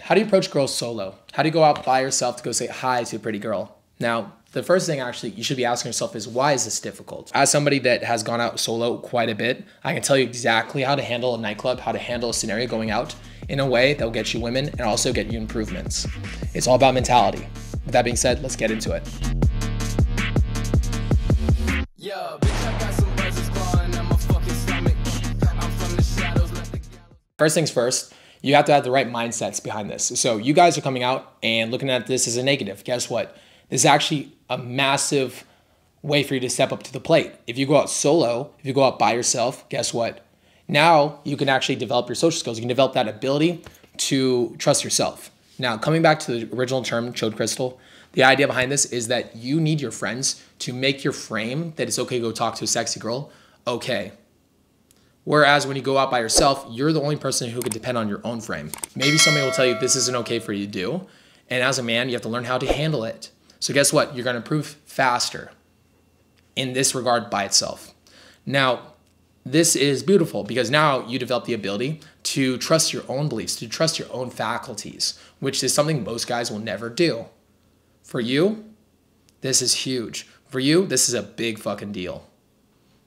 How do you approach girls solo? How do you go out by yourself to go say hi to a pretty girl? Now, the first thing actually you should be asking yourself is, why is this difficult? As somebody that has gone out solo quite a bit, I can tell you exactly how to handle a nightclub, how to handle a scenario going out in a way that will get you women and also get you improvements. It's all about mentality. With that being said, let's get into it. First things first, you have to have the right mindsets behind this. So you guys are coming out and looking at this as a negative. Guess what? This is actually a massive way for you to step up to the plate. If you go out solo, if you go out by yourself, guess what? Now you can actually develop your social skills. You can develop that ability to trust yourself. Now, coming back to the original term, chode crystal, the idea behind this is that you need your friends to make your frame that it's okay to go talk to a sexy girl okay. Whereas when you go out by yourself, you're the only person who can depend on your own frame. Maybe somebody will tell you this isn't okay for you to do. And as a man, you have to learn how to handle it. So guess what? You're going to improve faster in this regard by itself. Now, this is beautiful because now you develop the ability to trust your own beliefs, to trust your own faculties, which is something most guys will never do. For you, this is huge. For you, this is a big fucking deal.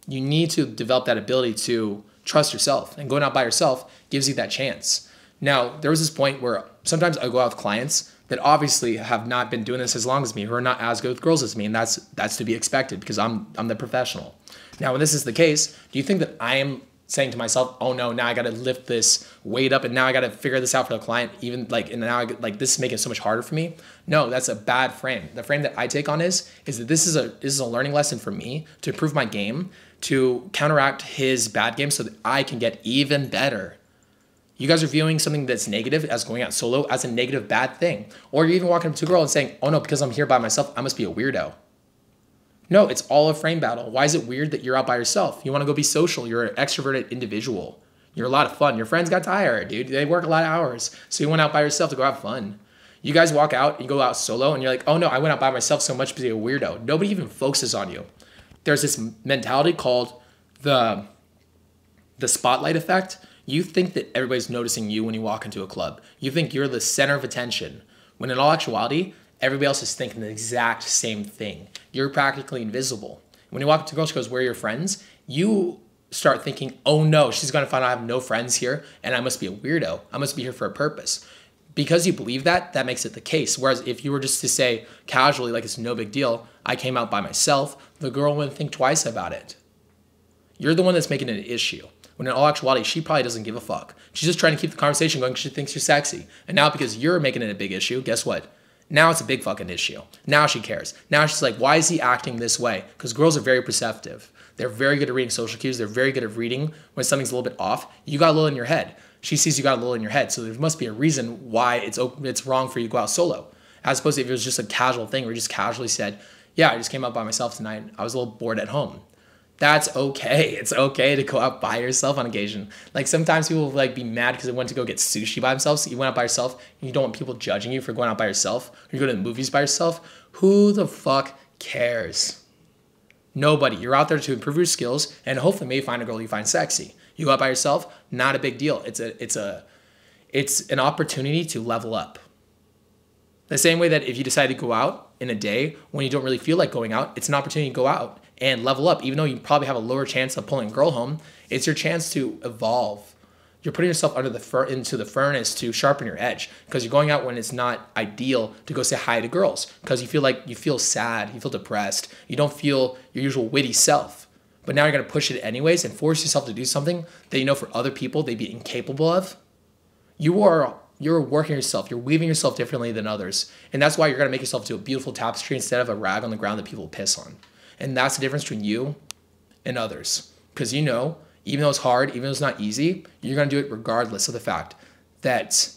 You need to develop that ability to trust yourself, and going out by yourself gives you that chance. Now, there was this point where sometimes I go out with clients that obviously have not been doing this as long as me, who are not as good with girls as me, and that's to be expected because I'm the professional. Now, when this is the case, do you think that I am saying to myself, oh no, now I got to lift this weight up and now I got to figure this out for the client, even like, and now this is making it so much harder for me? No, that's a bad frame. The frame that I take on is that this is a learning lesson for me to improve my game, to counteract his bad game so that I can get even better. You guys are viewing something that's negative as going out solo as a negative bad thing. Or you're even walking up to a girl and saying, oh no, because I'm here by myself, I must be a weirdo. No, it's all a frame battle. Why is it weird that you're out by yourself? You want to go be social. You're an extroverted individual. You're a lot of fun. Your friends got tired, dude. They work a lot of hours. So you went out by yourself to go have fun. You guys walk out, you go out solo, and you're like, oh no, I went out by myself so much because you're a weirdo. Nobody even focuses on you. There's this mentality called the spotlight effect. You think that everybody's noticing you when you walk into a club. You think you're the center of attention, when in all actuality, everybody else is thinking the exact same thing. You're practically invisible. When you walk up to a girl, she goes, where are your friends? You start thinking, oh no, she's gonna find out I have no friends here and I must be a weirdo. I must be here for a purpose. Because you believe that, that makes it the case. Whereas if you were just to say casually, like it's no big deal, I came out by myself, the girl wouldn't think twice about it. You're the one that's making it an issue. When in all actuality, she probably doesn't give a fuck. She's just trying to keep the conversation going because she thinks you're sexy. And now because you're making it a big issue, guess what? Now it's a big fucking issue. Now she cares. Now she's like, why is he acting this way? Because girls are very perceptive. They're very good at reading social cues. They're very good at reading when something's a little bit off. You got a little in your head. She sees you got a little in your head. So there must be a reason why it's wrong for you to go out solo. As opposed to if it was just a casual thing where you just casually said, yeah, I just came out by myself tonight. I was a little bored at home. That's okay. It's okay to go out by yourself on occasion. Like sometimes people will like be mad because they went to go get sushi by themselves. So you went out by yourself and you don't want people judging you for going out by yourself. Or you go to the movies by yourself. Who the fuck cares? Nobody. You're out there to improve your skills and hopefully maybe find a girl you find sexy. You go out by yourself, not a big deal. It's an opportunity to level up. The same way that if you decide to go out in a day when you don't really feel like going out, it's an opportunity to go out and level up. Even though you probably have a lower chance of pulling a girl home, it's your chance to evolve. You're putting yourself into the furnace to sharpen your edge because you're going out when it's not ideal to go say hi to girls because you feel sad, you feel depressed, you don't feel your usual witty self. But now you're going to push it anyways and force yourself to do something that you know for other people they'd be incapable of. You're working yourself. You're weaving yourself differently than others. And that's why you're going to make yourself into a beautiful tapestry instead of a rag on the ground that people piss on. And that's the difference between you and others. Because you know, even though it's hard, even though it's not easy, you're going to do it regardless of the fact that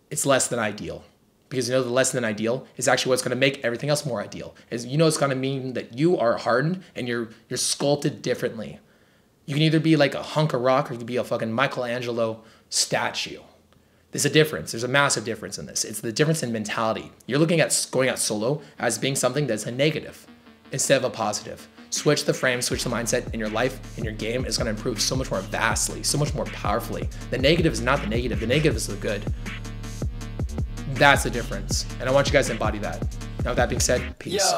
it's less than ideal. Because you know the less than ideal is actually what's going to make everything else more ideal. Is you know it's going to mean that you are hardened and you're sculpted differently. You can either be like a hunk of rock or you can be a fucking Michelangelo statue. There's a difference. There's a massive difference in this. It's the difference in mentality. You're looking at going out solo as being something that's a negative instead of a positive. switch the frame, switch the mindset, and your life and your game is going to improve so much more vastly, so much more powerfully. The negative is not the negative. The negative is the good. That's the difference. And I want you guys to embody that. Now, with that being said, peace.